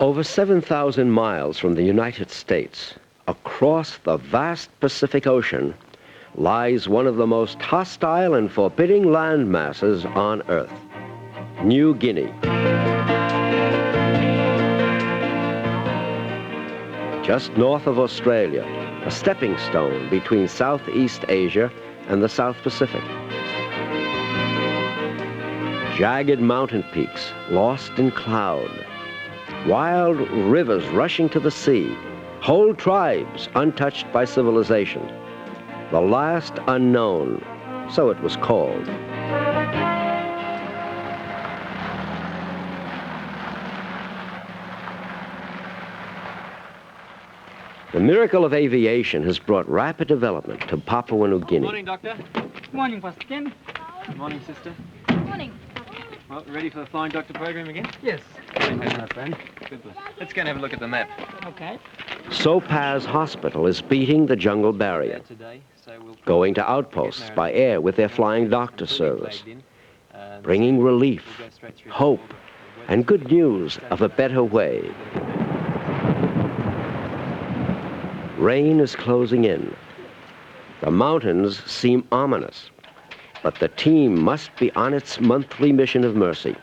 Over 7,000 miles from the United States, across the vast Pacific Ocean, lies one of the most hostile and forbidding land masses on Earth, New Guinea. Just north of Australia, a stepping stone between Southeast Asia and the South Pacific. Jagged mountain peaks lost in cloud, wild rivers rushing to the sea, whole tribes untouched by civilization. The last unknown, so it was called. The miracle of aviation has brought rapid development to Papua New Guinea. Good morning, Doctor. Good morning, Pastor Ken. Good morning, Sister. Good morning. Well, ready for the Flying Doctor program again? Yes. Good. Let's go and have a look at the map. Okay. Sopaz Hospital is beating the jungle barrier, Today, so we'll going to outposts by air with their flying doctor service, bringing relief, hope, and good news of a better way. Rain is closing in. The mountains seem ominous, but the team must be on its monthly mission of mercy.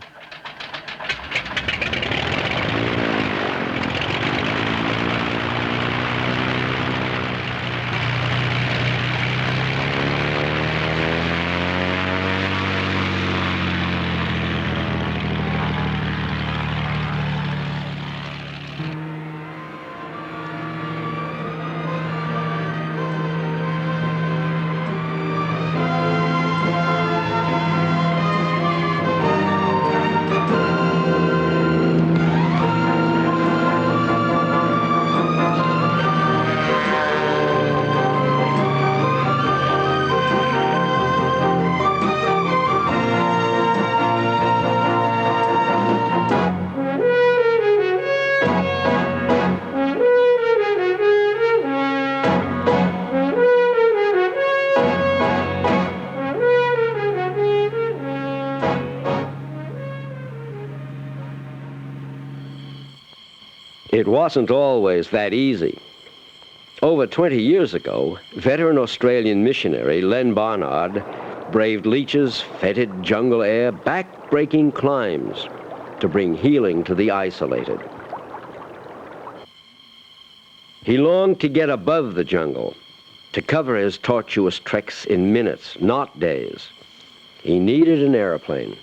It wasn't always that easy. Over 20 years ago, veteran Australian missionary Len Barnard braved leeches, fetid jungle air, back-breaking climbs to bring healing to the isolated. He longed to get above the jungle, to cover his tortuous treks in minutes, not days. He needed an airplane.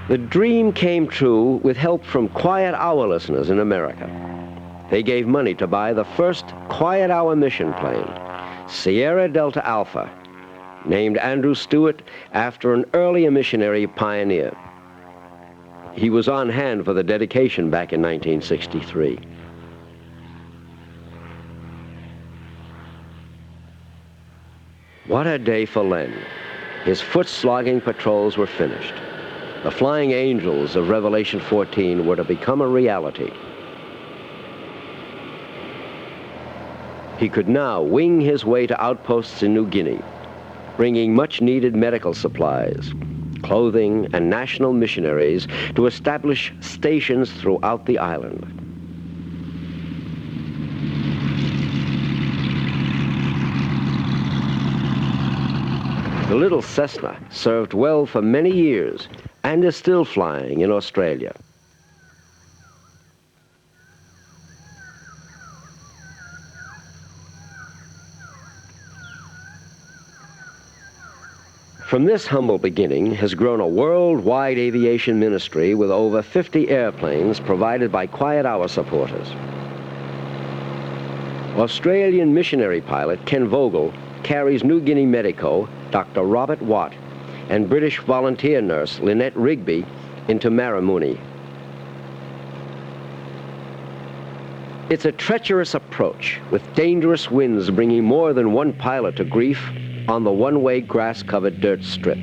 The dream came true with help from Quiet Hour listeners in America. They gave money to buy the first Quiet Hour mission plane, Sierra Delta Alpha, named Andrew Stewart after an earlier missionary pioneer. He was on hand for the dedication back in 1963. What a day for Len. His foot-slogging patrols were finished. The flying angels of Revelation 14 were to become a reality. He could now wing his way to outposts in New Guinea, bringing much-needed medical supplies, clothing, and national missionaries to establish stations throughout the island. The little Cessna served well for many years and is still flying in Australia. From this humble beginning has grown a worldwide aviation ministry with over 50 airplanes provided by Quiet Hour supporters. Australian missionary pilot Ken Vogel carries New Guinea medico Dr. Robert Watt and British volunteer nurse Lynette Rigby into Marimuni. It's a treacherous approach, with dangerous winds bringing more than one pilot to grief on the one-way grass-covered dirt strip.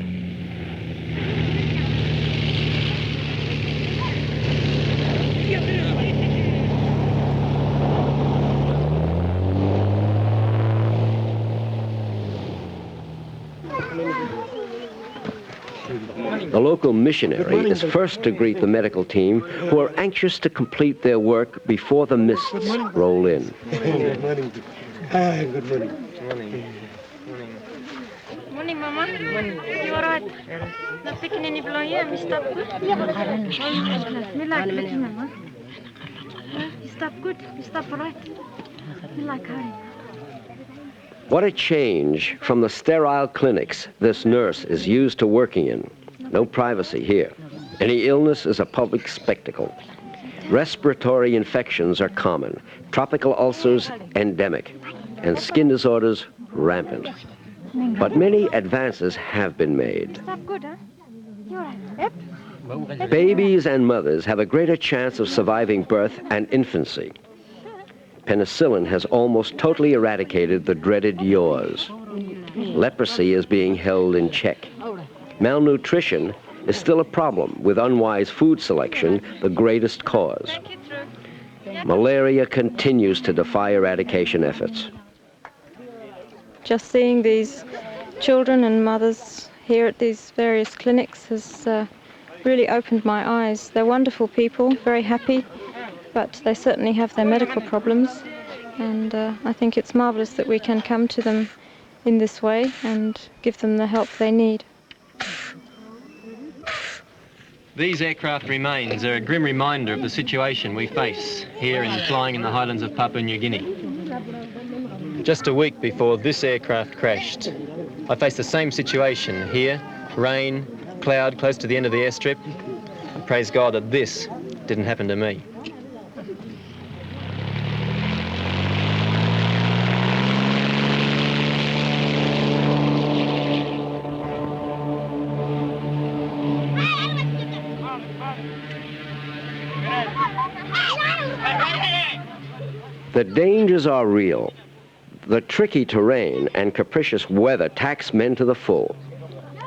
Good morning. The local missionary is first to greet the medical team, who are anxious to complete their work before the mists roll in. Good morning. Good morning. Morning, Mama. You all right? Not picking any below you? You stop good? Me like picking, Mama. You stop good? You stop all right? Me like hurry. What a change from the sterile clinics this nurse is used to working in. No privacy here. Any illness is a public spectacle. Respiratory infections are common, tropical ulcers endemic, and skin disorders rampant. But many advances have been made. Stop good, huh? You all right? Yep. Babies and mothers have a greater chance of surviving birth and infancy. Penicillin has almost totally eradicated the dreaded yaws. Leprosy is being held in check. Malnutrition is still a problem, with unwise food selection the greatest cause. Malaria continues to defy eradication efforts. Just seeing these children and mothers here at these various clinics has really opened my eyes. They're wonderful people, very happy, but they certainly have their medical problems, and I think it's marvellous that we can come to them in this way and give them the help they need. These aircraft remains are a grim reminder of the situation we face here in flying in the highlands of Papua New Guinea. Just a week before this aircraft crashed, I faced the same situation here, rain, cloud close to the end of the airstrip. I praise God that this didn't happen to me. The dangers are real. The tricky terrain and capricious weather tax men to the full.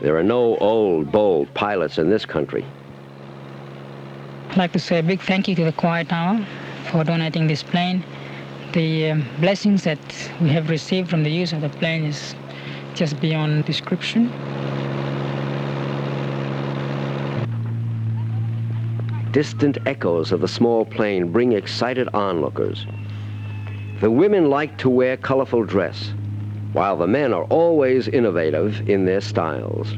There are no old, bold pilots in this country. I'd like to say a big thank you to the Quiet Hour for donating this plane. The blessings that we have received from the use of the plane is just beyond description. Distant echoes of the small plane bring excited onlookers. The women like to wear colorful dress, while the men are always innovative in their styles.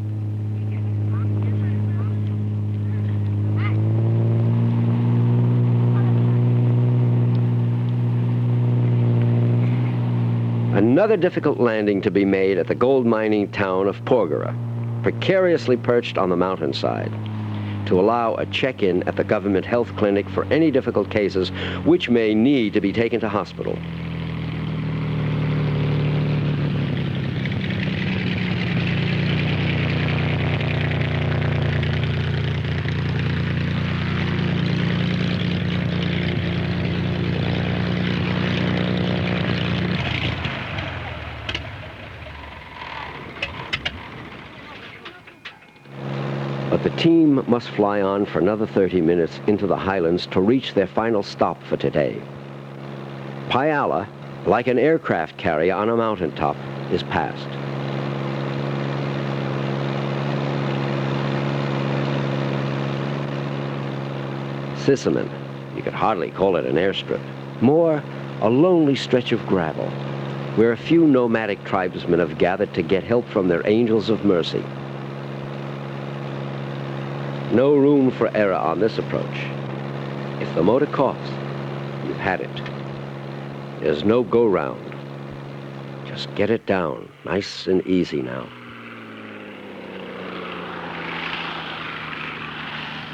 Another difficult landing to be made at the gold mining town of Porgera, precariously perched on the mountainside, to allow a check-in at the government health clinic for any difficult cases which may need to be taken to hospital. But the team must fly on for another 30 minutes into the highlands to reach their final stop for today. Pyala, like an aircraft carrier on a mountaintop, is past. Sissaman, you could hardly call it an airstrip. More, a lonely stretch of gravel, where a few nomadic tribesmen have gathered to get help from their angels of mercy. No room for error on this approach. If the motor coughs, you've had it. There's no go-round. Just get it down, nice and easy now.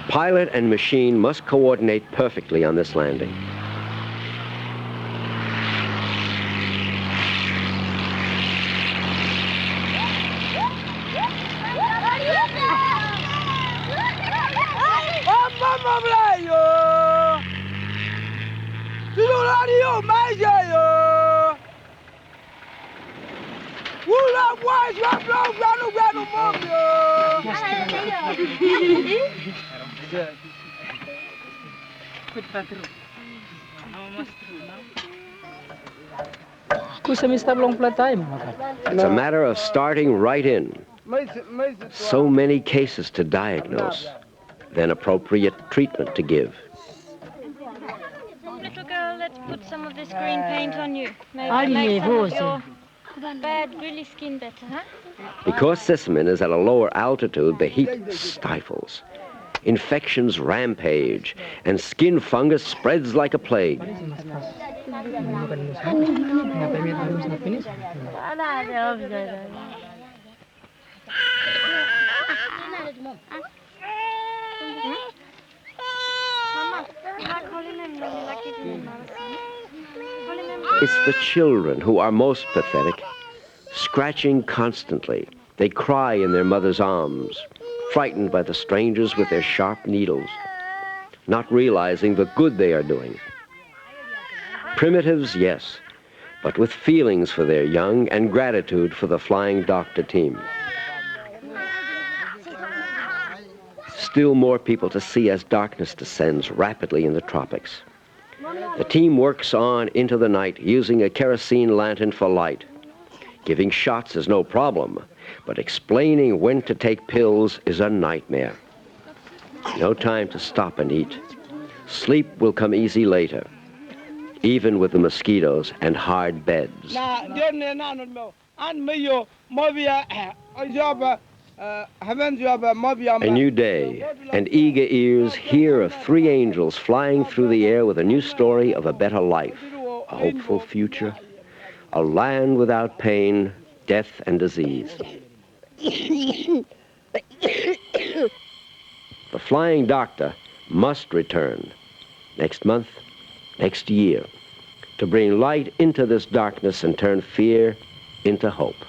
Pilot and machine must coordinate perfectly on this landing. It's a matter of starting right in. So many cases to diagnose, then appropriate treatment to give. Little girl, let's put some of this green paint on you. Maybe make some of your bad, really skin better, huh? Because Sisseman is at a lower altitude, the heat stifles. Infections rampage, and skin fungus spreads like a plague. It's the children who are most pathetic, scratching constantly. They cry in their mother's arms, frightened by the strangers with their sharp needles, not realizing the good they are doing. Primitives, yes, but with feelings for their young and gratitude for the Flying Doctor team. Still more people to see as darkness descends rapidly in the tropics. The team works on into the night using a kerosene lantern for light. Giving shots is no problem, but explaining when to take pills is a nightmare. No time to stop and eat. Sleep will come easy later, even with the mosquitoes and hard beds. A new day, and eager ears hear of 3 angels flying through the air with a new story of a better life, a hopeful future, a land without pain, death, and disease. The Flying Doctor must return next month, next year, to bring light into this darkness and turn fear into hope.